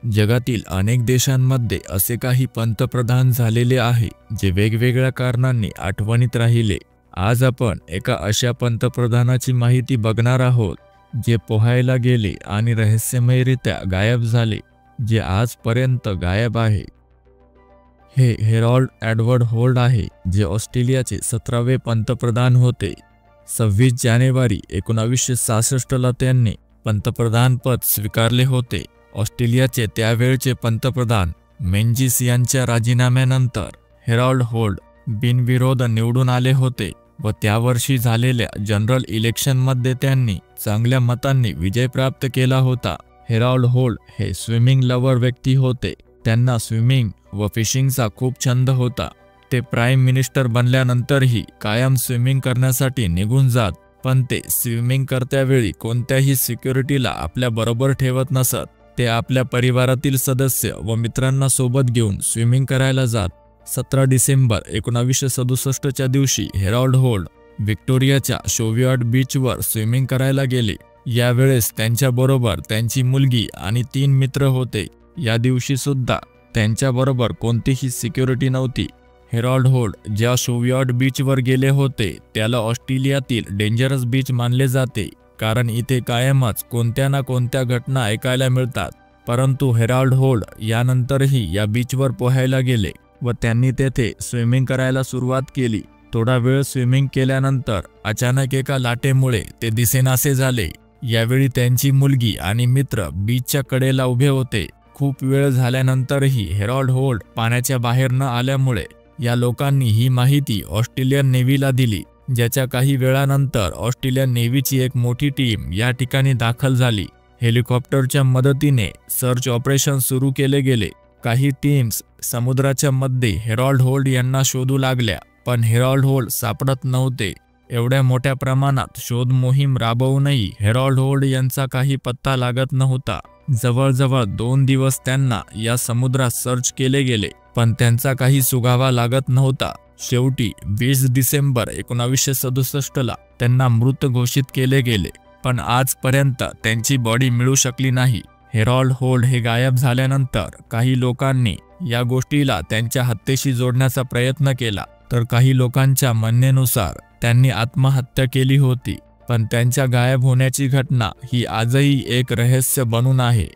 जगातील अनेक देशांमध्ये असे काही पंतप्रधान झालेले आहे जे वेगवेगळ्या कारणांनी आठवणीत राहिले। आज आपण एका अशा पंतप्रधानाची माहिती बघणार आहोत जे पोहायला गेले आणि रहस्यमयरित्या गायब झाले, जे आजपर्यंत गायब आहे। हे हेरॉल्ड एडवर्ड होल्ड आहे, जे ऑस्ट्रेलियाचे 17वे पंतप्रधान होते। 26 जानेवारी 1966 ला त्यांनी पंतप्रधान पद स्वीकारले होते। ऑस्ट्रेलियाचे त्यावेळचे पंतप्रधान मेंजिस यांच्या राजीनाम्यानंतर हेरॉल्ड होल्ड बिनविरोध निवडून आले होते व त्या वर्षी झालेल्या जनरल इलेक्शनमध्ये त्यांनी चांगल्या मतांनी विजय प्राप्त केला होता। हेरॉल्ड होल्ड हे स्विमिंग लवर व्यक्ती होते। त्यांना स्विमिंग व फिशिंगचा खूप छंद होता। ते प्राईम मिनिस्टर बनल्यानंतरही कायम स्विमिंग करण्यासाठी निघून जात, पण ते स्विमिंग करत्यावेळी कोणत्याही सिक्युरिटीला आपल्या बरोबर ठेवत नसत। ते आपल्या परिवारातील सदस्य व मित्रांना सोबत घेऊन स्विमिंग करायला जात। 17 डिसेंबर 1967 च्या दिवशी हेरॉल्ड होल्ड व्हिक्टोरियाच्या शोव्हियार्ड बीचवर स्विमिंग करायला गेले। यावेळेस त्यांच्याबरोबर त्यांची मुलगी आणि 3 मित्र होते। या दिवशी सुद्धा त्यांच्याबरोबर कोणतीही सिक्युरिटी नव्हती। हेरॉल्ड होल्ड ज्या शोव्हियार्ड बीचवर गेले होते त्याला ऑस्ट्रेलियातील डेंजरस बीच मानले जाते, कारण इथे कायमच कोणत्या ना कोणत्या घटना ऐकायला मिळतात। परंतु हेरॉल्ड होल्ड यानंतरही या बीचवर पोहायला गेले व त्यांनी तेथे स्विमिंग करायला सुरुवात केली। थोडा वेळ स्विमिंग केल्यानंतर अचानक एका लाटेमुळे ते दिसेनासे झाले। यावेळी त्यांची मुलगी आणि मित्र बीचच्या कडेला उभे होते। खूप वेळ झाल्यानंतरही हेरॉल्ड होल्ड पाण्याच्या बाहेर न आल्यामुळे या लोकांनी ही माहिती ऑस्ट्रेलियन नेव्हीला दिली, ज्याच्या काही वेळानंतर ऑस्ट्रेलियन नेव्हीची एक मोठी टीम या ठिकाणी दाखल झाली। हेलिकॉप्टरच्या मदतीने सर्च ऑपरेशन सुरू केले गेले। काही टीम्स समुद्राच्या मध्ये हेरॉल्ड होल्ड यांना शोधू लागल्या, पण हेरॉल्ड होल्ड सापडत नव्हते। एवढ्या मोठ्या प्रमाणात शोध मोहीम राबवूनही हेरॉल्ड होल्ड यांचा काही पत्ता लागत नव्हता। जवळजवळ 2 दिवस त्यांना या समुद्रात सर्च केले गेले, पण त्यांचा काही सुगावा लागत नव्हता। शेवटी 20 डिसेंबर 1967 ला त्यांना मृत घोषित केले गेले, पण आजपर्यंत त्यांची बॉडी मिळू शकली नाही। हेरॉल्ड होल्ड हे गायब झाल्यानंतर काही लोकांनी या गोष्टीला त्यांच्या हत्येशी जोडण्याचा प्रयत्न केला, तर काही लोकांच्या म्हणण्यानुसार त्यांनी आत्महत्या केली होती। पण त्यांच्या गायब होण्याची घटना ही आजही एक रहस्य बनून आहे।